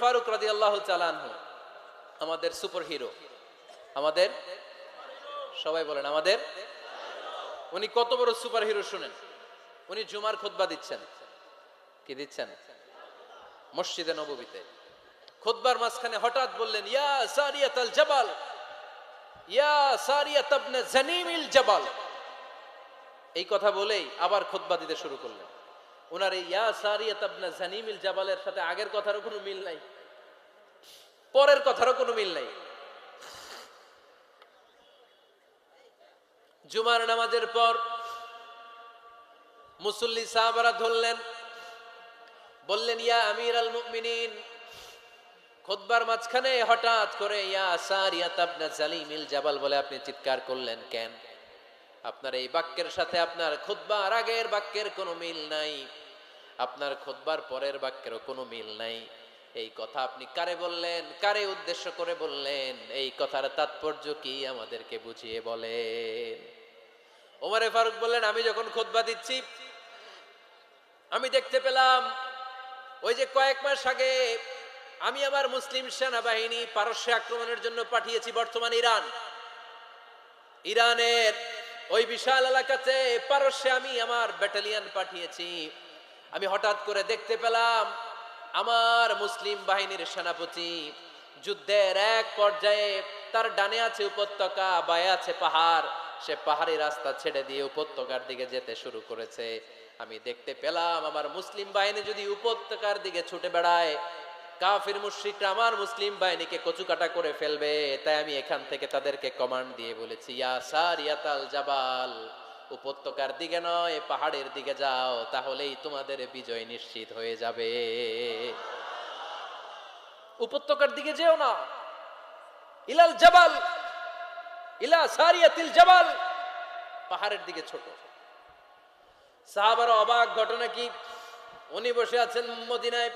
ফারুক রাদিয়াল্লাহু তাআলা আনহু আমাদের সুপার হিরো, আমাদের সবাই বলেন আমাদের, উনি কত বড় সুপার হিরো শুনেন। উনি জুমার খুতবা দিচ্ছেন, কি দিচ্ছেন? মসজিদে নববীতে খুতবার মাঝখানে হঠাৎ বললেন, ইয়া সারিয়াতাল জাবাল, ইয়া সারিয়াত ইবনে জানিমিল জাবাল। এই কথা বলেই আবার খুতবা দিতে শুরু করলেন। ওনার এই ইয়া সারিয়াত ইবনে জানিমিল জাবালের সাথে আগের কথারও কোনো মিল নাই, পরের কথারও কোনো মিল নাই। জুমার নামাজের পর মুসল্লি সাহাবারা ধরলেন, বললেন, ইয়া আমিরাল মুমিনিন। খুতবার মাঝখানে হঠাৎ করে ইয়া সারিয়াত ইবনে জালিমিল জাবাল বলে আপনি চিৎকার করলেন কেন? আপনার এই বাক্যের সাথে আপনার খুতবার আগের বাক্যের কোনো মিল নাই, আপনার খুতবার পরের বাক্যেরও কোনো মিল নাই। এই কথা আপনি কারে বললেন, কারে উদ্দেশ্য করে বললেন? এই কথার তাৎপর্য কি আমাদেরকে বুঝিয়ে বলেন। ওমরে ফারুক বললেন, আমি যখন খুতবা দিচ্ছি আমি দেখতে পেলাম ওই যে কয়েক মাস আগে আমি আমার মুসলিম সেনাবাহিনী পারস্যে আক্রমণের জন্য পাঠিয়েছি, বর্তমান ইরানের ওই বিশাল এলাকাতে পারস্যে আমি আমার ব্যাটালিয়ন পাঠিয়েছি। আমি হঠাৎ করে দেখতে পেলাম আমার মুসলিম বাহিনীর সেনাপতি যুদ্ধের এক পর্যায়ে তার ডানে আছে উপত্যকা, বায়ে আছে পাহাড়, সে পাহাড়ি রাস্তা ছেড়ে দিয়ে উপত্যকার দিকে যেতে শুরু করেছে। আমি দেখতে পেলাম আমার মুসলিম বাহিনী যদি উপত্যকার দিকে ছুটে বেড়ায়, কাফির মুশরিকরা আমার মুসলিম বাহিনীকে কচুকাটা করে ফেলবে। তাই আমি এখান থেকে তাদেরকে কমান্ড দিয়ে বলেছি, ইয়া সারিয়াতাল জাবাল, উপত্যকার দিকে নয় পাহাড়ের দিকে যাও, তাহলেই তোমাদের বিজয় নিশ্চিত হয়ে যাবে। উপত্যকার দিকে যেও না, ইলাল জাবাল, ইলা সারিয়াতিল জাবাল, পাহাড়ের দিকে ছোট। সাহাবারা অবাক, ঘটনা কি? উনি বসে আছেন মদিনায়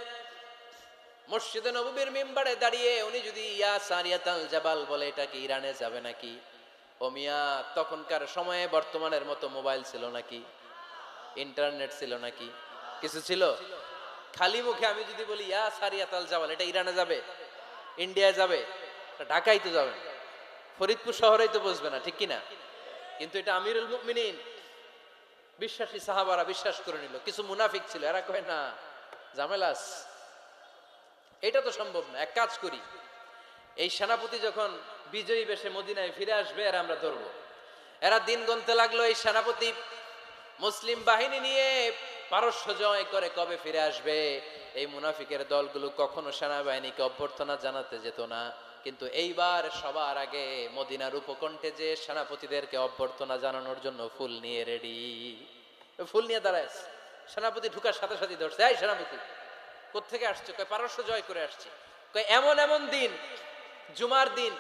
মসজিদে নববীর মিম্বারে দাঁড়িয়ে, উনি যদি ইয়া সারিয়াতাল জাবাল বলে, এটা কি ইরানে যাবে নাকি? ও মিয়া, তখনকার সময়ে বর্তমানের মতো মোবাইল ছিল নাকি? ইন্টারনেট ছিল নাকি? কিছু ছিল? খালি মুখে আমি যদি বলি ইয়া সারিয়াতাল জাবাল, এটা ইরানে যাবে, ইন্ডিয়ায় যাবে, ঢাকাই তো যাবে না, ফরিদপুর শহরেই তো বসবে না, ঠিক কিনা? কিন্তু এটা আমিরুল মুমিনিন বিশ্বাসী সাহাবারা বিশ্বাস করে নিল। কিছু মুনাফিক ছিল, এরা কয় না, ঝামেলাস, এটা তো সম্ভব না। এক কাজ করি, এই সেনাপতি যখন বিজয়ী বেশে মদিনায় ফিরে আসবে আর আমরা ধরবো। এরা দিন গুনতে লাগলো, এই সেনাপতি মুসলিম বাহিনী নিয়ে পারস্য জয় করে কবে ফিরে আসবে। এই মুনাফিকের দলগুলো কখনো সেনাবাহিনীকে অভ্যর্থনা জানাতে যেত না, কিন্তু এইবার সবার আগে মদিনার উপকণ্ঠে যে সেনাপতিদেরকে অভ্যর্থনা জানানোর জন্য ফুল নিয়ে রেডি, ফুল নিয়ে দাঁড়ায়। সেনাপতি ঢুকার সাথে সাথে ধরছে, এই সেনাপতি কোত্থেকে আসছে? কয় পারস্য জয় করে আসছে। কয় এমন এমন দিন, জুমার দিন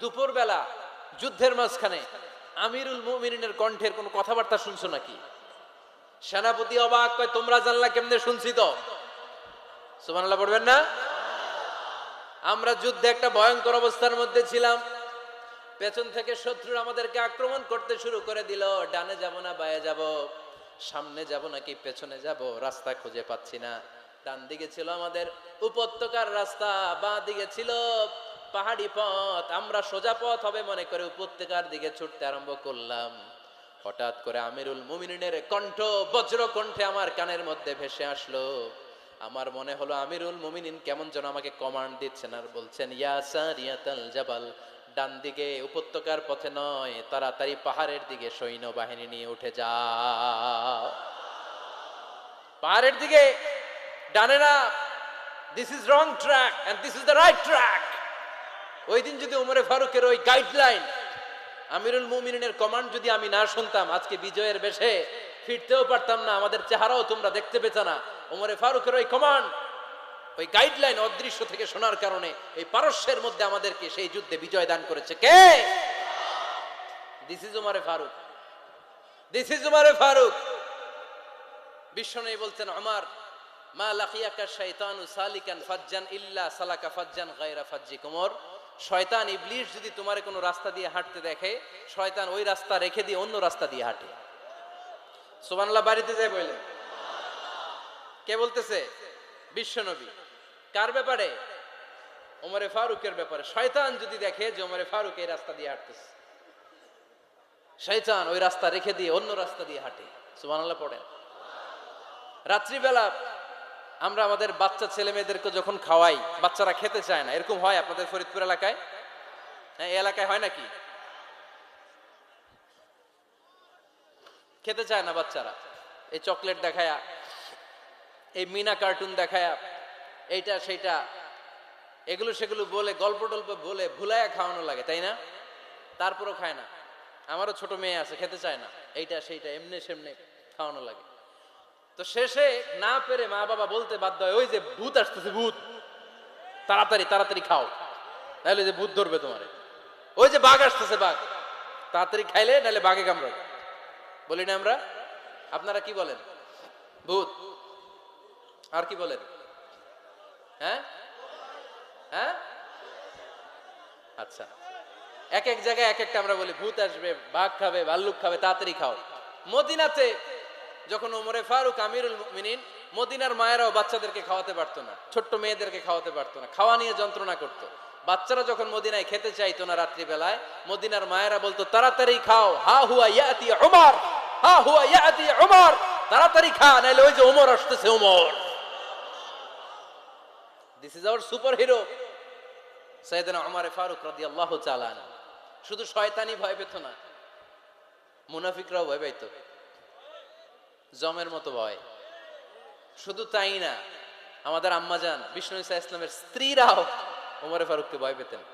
দুপুর বেলা যুদ্ধের মাঝখানে আমিরুল মুমিনিনের কণ্ঠের কোন কথাবার্তা শুনছো নাকি? সেনাপতি অবাক, কয় তোমরা জানলা কেমনে? শুনছি তো। সুবহানাল্লাহ পড়বেন না? আমরা যুদ্ধে একটা ভয়ঙ্কর অবস্থার মধ্যে ছিলাম, পেছন থেকে শত্রু আমাদেরকে আক্রমণ করতে শুরু করে দিল। ডানে যাব না বায়ে যাব, সামনে যাব নাকি পেছনে যাব, রাস্তা খুঁজে পাচ্ছি না। ডান দিকে ছিল আমাদের উপত্যকার রাস্তা, বাঁ দিকে ছিল পাহাড়ি পথ। আমরা সোজা পথ হবে মনে করে উপত্যকার দিকে ছুটতে আরম্ভ করলাম। হঠাৎ করে আমিরুল মুমিনিনের কণ্ঠ বজ্র কণ্ঠে আমার কানের মধ্যে ভেসে আসলো। আমার মনে হলো আমিরুল মুমিনিন কেমন যেন আমাকে কমান্ড দিচ্ছেন আর বলছেন, ইয়া সারিয়াতাল জাবাল, ডান দিকে উপত্যকার পথে নয়, তাড়াতাড়ি পাহাড়ের দিকে সৈন্যবাহিনী নিয়ে উঠে যাও। পাহাড়ের দিকে, ডানে না। This is wrong track and this is the right track. ওই দিন যদি ওমরে ফারুকের ওই গাইডলাইন, আমিরুল মুমিনিনের কমান্ড যদি আমি না শুনতাম, আজকে বিজয়ের বেশে ফিরতেও পারতাম না, আমাদের চেহারাও তোমরা দেখতে পেতে না। ওমরে ফারুকের ওই কমান্ড, ওই গাইডলাইন অদৃশ্য থেকে শোনার কারণে এই পারস্যের মধ্যে আমাদেরকে সেই যুদ্ধে বিজয় দান করেছে কে? দিস ইজ ওমরে ফারুক, দিস ইজ ওমরে ফারুক। বিশ্বনবী বলতেন, ওমর, মা লাকিয়াকা শাইতানু সালিকান ফাজ্জান ইল্লা সালাকা ফাজ্জান গায়রা ফাজ্জিক। ওমর, শয়তান ইবলিস যদি তোমার কোনো রাস্তা দিয়ে হাঁটতে দেখে, শয়তান ওই রাস্তা রেখে দিয়ে অন্য রাস্তা দিয়ে হাঁটে। সুবহানাল্লাহ বাড়িতে যায় বললেন। কে বলতেছে? বিশ্বনবী। কার ব্যাপারে? ওমরে ফারুকের ব্যাপারে। শয়তান যদি দেখে যে ওমরে ফারুক এই রাস্তা দিয়ে হাঁটতেছে, শয়তান ওই রাস্তা রেখে দিয়ে অন্য রাস্তা দিয়ে হাঁটে। সুবহানাল্লাহ পড়েন। রাত্রিবেলা আমরা আমাদের বাচ্চা ছেলে মেয়েদেরকে যখন খাওয়াই, বাচ্চারা খেতে চায় না, এরকম হয় আপনাদের ফরিদপুর এলাকায়? হ্যাঁ, এই এলাকায় হয় নাকি? খেতে চায় না বাচ্চারা, এই চকলেট দেখায়া, এই মিনা কার্টুন দেখায়া, এইটা সেইটা এগুলো সেগুলো বলে, গল্প টল্প বলে ভুলায়া খাওয়ানো লাগে, তাই না? তারপরও খায় না। আমারও ছোট মেয়ে আছে, খেতে চায় না, এইটা সেইটা এমনি সেমনে খাওয়ানো লাগে। তো শেষে না পেরে মা বাবা বলতে বাধ্য হয়, ওই যে ভূত আসতেছে, ভূত, তাড়াতাড়ি তাড়াতাড়ি খাও, নাহলে যে ভূত ধরবে তোমারে। ওই যে বাঘ আসতেছে, বাঘ, তাড়াতাড়ি খাইলে নাহলে বাঘে কামড়াবে। বলি না আমরা? আপনারা কি বলেন? ভূত। আর কি বলেন? হ্যাঁ হ্যাঁ, আচ্ছা, এক এক জায়গায় এক একটা আমরা বলি, ভূত আসবে, বাঘ খাবে, ভাল্লুক খাবে, তাড়াতাড়ি খাও। মদিনাতে যখন ওমরে ফারুক আমিরুল মুমিনিন, মদিনার মায়েরাও বাচ্চাদেরকে খাওয়াতে পারতো না, ছোট্ট মেয়েদেরকে খাওয়াতে পারতো না, খাওয়া নিয়ে যন্ত্রণা করতো। বাচ্চারা যখন মদিনায় খেতে চাইতো না রাত্রি বেলায়, মদিনার মায়েরা বলতো তাড়াতাড়ি খাও, হা হুয়া ইয়াতি উমর, হা হুয়া ইয়াতি উমর, তাড়াতাড়ি খা, নাইলে ওই যে ওমর আসতেছে, Omar. This is our superhero সাইয়েদনা ওমর ফারুক রাদিয়াল্লাহু তাআলা আনহু। শুধু শয়তানি ভয় পেত না, মুনাফিকরাও ভয় পাইতো, জমের মতো ভয়। শুধু তাই না, আমাদের আম্মাজান বিষ্ণু ইসা ইসলামের স্ত্রীরাও ওমর ফারুককে ভয় পেতেন।